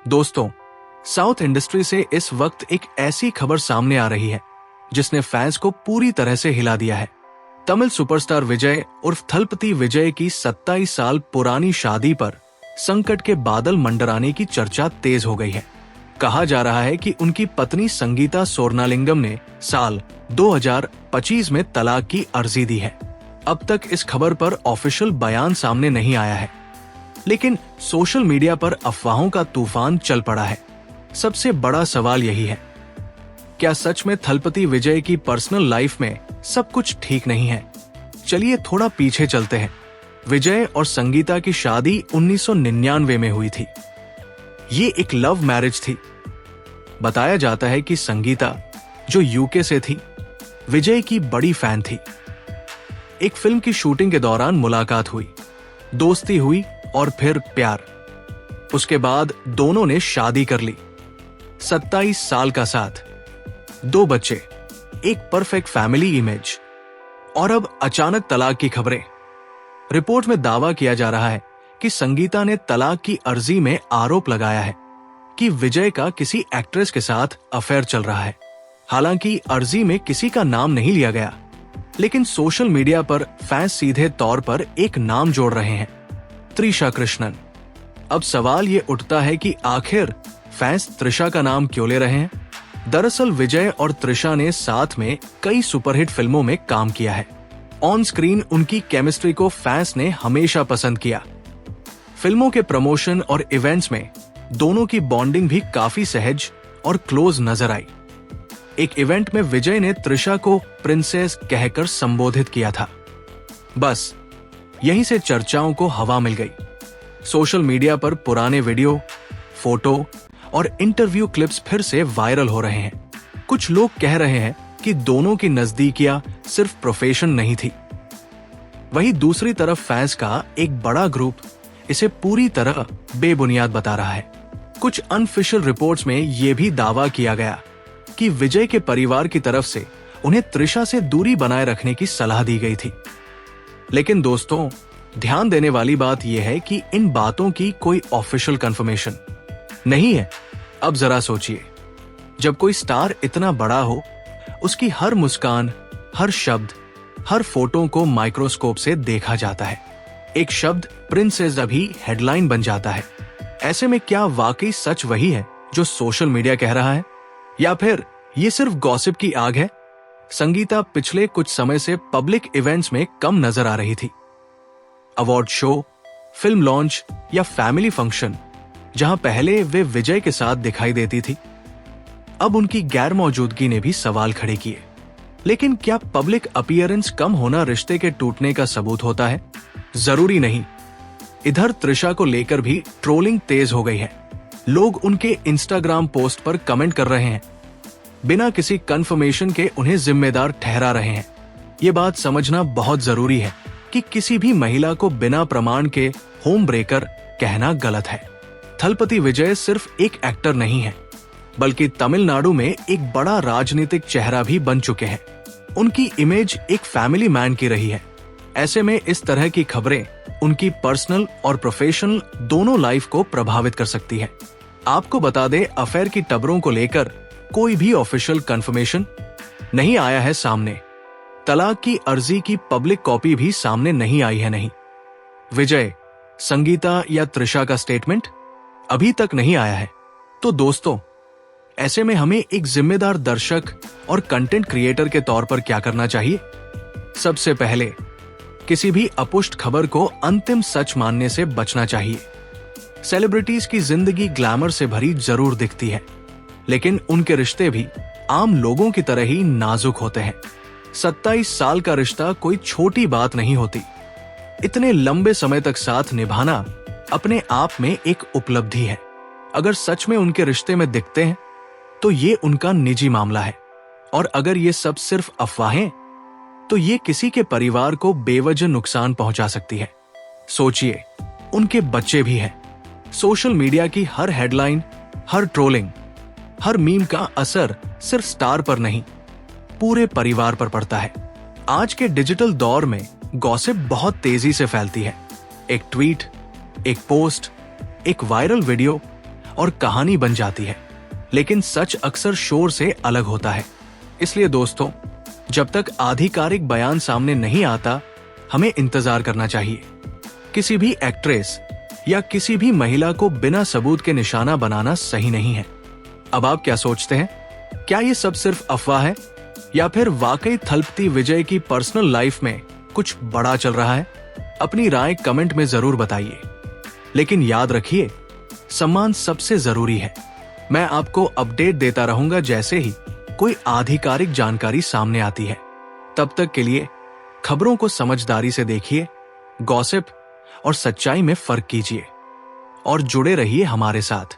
दोस्तों, south industry से इस वक्त एक ऐसी खबर सामने आ रही है जिसने फैंस को पूरी तरह से हिला दिया है। तमिल सुपरस्टार विजय उर्फ थलपति विजय की 27 साल पुरानी शादी पर संकट के बादल मंडराने की चर्चा तेज हो गई है। कहा जा रहा है कि उनकी पत्नी संगीता सोरनालिंगम ने साल 2025 में तलाक की अर्जी दी है। अब तक इस खबर पर ऑफिशियल बयान सामने नहीं आया है, लेकिन सोशल मीडिया पर अफवाहों का तूफान चल पड़ा है। सबसे बड़ा सवाल यही है, क्या सच में थलपति विजय की पर्सनल लाइफ में सब कुछ ठीक नहीं है? चलिए थोड़ा पीछे चलते हैं। विजय और संगीता की शादी 1999 में हुई थी। ये एक लव मैरिज थी। बताया जाता है कि संगीता, जो यूके से थी, विजय की बड़ी फैन थी। एक फिल्म की शूटिंग के दौरान मुलाकात हुई, दोस्ती हुई और फिर प्यार। उसके बाद दोनों ने शादी कर ली। 27 साल का साथ, 2 बच्चे, एक परफेक्ट फैमिली इमेज, और अब अचानक तलाक की खबरें। रिपोर्ट में दावा किया जा रहा है कि संगीता ने तलाक की अर्जी में आरोप लगाया है कि विजय का किसी एक्ट्रेस के साथ अफेयर चल रहा है। हालांकि अर्जी में किसी का नाम नहीं लिया गया, लेकिन सोशल मीडिया पर फैंस सीधे तौर पर एक नाम जोड़ रहे हैं, त्रिशा कृष्णन। अब सवाल ये उठता है कि आखिर फैंस त्रिशा का नाम क्यों ले रहे हैं? दरअसल विजय और त्रिशा ने साथ में कई सुपरहिट फिल्मों में काम किया है। ऑन स्क्रीन उनकी केमिस्ट्री को फैंस ने हमेशा पसंद किया। फिल्मों के प्रमोशन और इवेंट्स में दोनों की बॉन्डिंग भी काफी सहज और क्लोज नजर आई। एक इवेंट में विजय ने त्रिशा को प्रिंसेस कहकर संबोधित किया था। बस यहीं से चर्चाओं को हवा मिल गई। सोशल मीडिया पर पुराने वीडियो, फोटो और इंटरव्यू क्लिप्स फिर से वायरल हो रहे हैं। कुछ लोग कह रहे हैं कि दोनों की नजदीकियां सिर्फ प्रोफेशन नहीं थी। वहीं दूसरी तरफ फैंस का एक बड़ा ग्रुप इसे पूरी तरह बेबुनियाद बता रहा है। कुछ अनऑफिशियल रिपोर्ट्स में यह भी दावा किया गया कि विजय के परिवार की तरफ से उन्हें त्रिशा से दूरी बनाए रखने की सलाह दी गई थी। लेकिन दोस्तों, ध्यान देने वाली बात यह है कि इन बातों की कोई ऑफिशियल कंफर्मेशन नहीं है। अब जरा सोचिए, जब कोई स्टार इतना बड़ा हो, उसकी हर मुस्कान, हर शब्द, हर फोटो को माइक्रोस्कोप से देखा जाता है। एक शब्द प्रिंसेस अभी हेडलाइन बन जाता है। ऐसे में क्या वाकई सच वही है जो सोशल मीडिया कह रहा है, या फिर ये सिर्फ गॉसिप की आग है? संगीता पिछले कुछ समय से पब्लिक इवेंट्स में कम नजर आ रही थी। अवार्ड शो, फिल्म लॉन्च या फैमिली फंक्शन, जहां पहले वे विजय के साथ दिखाई देती थी, अब उनकी गैर मौजूदगी ने भी सवाल खड़े किए। लेकिन क्या पब्लिक अपीयरेंस कम होना रिश्ते के टूटने का सबूत होता है? जरूरी नहीं। इधर त्रिशा को लेकर भी ट्रोलिंग तेज हो गई है। लोग उनके इंस्टाग्राम पोस्ट पर कमेंट कर रहे हैं, बिना किसी कंफर्मेशन के उन्हें जिम्मेदार ठहरा रहे हैं। ये बात समझना बहुत जरूरी है कि किसी भी महिला को बिना प्रमाण के होम ब्रेकर कहना गलत है। थलपति विजय सिर्फ एक एक्टर नहीं है, बल्कि तमिलनाडु में एक बड़ा राजनीतिक चेहरा भी बन चुके हैं। उनकी इमेज एक फैमिली मैन की रही है। ऐसे में इस तरह की खबरें उनकी पर्सनल और प्रोफेशनल दोनों लाइफ को प्रभावित कर सकती है। आपको बता दें, अफेयर की खबरों को लेकर कोई भी ऑफिशियल कंफर्मेशन नहीं आया है सामने। तलाक की अर्जी की पब्लिक कॉपी भी सामने नहीं आई है। नहीं, विजय, संगीता या त्रिशा का स्टेटमेंट अभी तक नहीं आया है। तो दोस्तों, ऐसे में हमें एक जिम्मेदार दर्शक और कंटेंट क्रिएटर के तौर पर क्या करना चाहिए? सबसे पहले, किसी भी अपुष्ट खबर को अंतिम सच मानने से बचना चाहिए। सेलिब्रिटीज की जिंदगी ग्लैमर से भरी जरूर दिखती है, लेकिन उनके रिश्ते भी आम लोगों की तरह ही नाजुक होते हैं। 27 साल का रिश्ता कोई छोटी बात नहीं होती। इतने लंबे समय तक साथ निभाना अपने आप में एक उपलब्धि है। अगर सच में उनके रिश्ते में दिखते हैं, तो ये उनका निजी मामला है, और अगर ये सब सिर्फ अफवाहें, तो ये किसी के परिवार को बेवजह नुकसान पहुंचा सकती है। सोचिए, उनके बच्चे भी हैं। सोशल मीडिया की हर हेडलाइन, हर ट्रोलिंग, हर मीम का असर सिर्फ स्टार पर नहीं, पूरे परिवार पर पड़ता है। आज के डिजिटल दौर में गॉसिप बहुत तेजी से फैलती है। एक ट्वीट, एक पोस्ट, एक वायरल वीडियो और कहानी बन जाती है, लेकिन सच अक्सर शोर से अलग होता है। इसलिए दोस्तों, जब तक आधिकारिक बयान सामने नहीं आता, हमें इंतजार करना चाहिए। किसी भी एक्ट्रेस या किसी भी महिला को बिना सबूत के निशाना बनाना सही नहीं है। अब आप क्या सोचते हैं? क्या ये सब सिर्फ अफवाह है या फिर वाकई थलपति विजय की पर्सनल लाइफ में कुछ बड़ा चल रहा है? अपनी राय कमेंट में जरूर बताइए। लेकिन याद रखिए, सम्मान सबसे जरूरी है। मैं आपको अपडेट देता रहूंगा जैसे ही कोई आधिकारिक जानकारी सामने आती है। तब तक के लिए खबरों को समझदारी से देखिए, गॉसिप और सच्चाई में फर्क कीजिए और जुड़े रहिए हमारे साथ।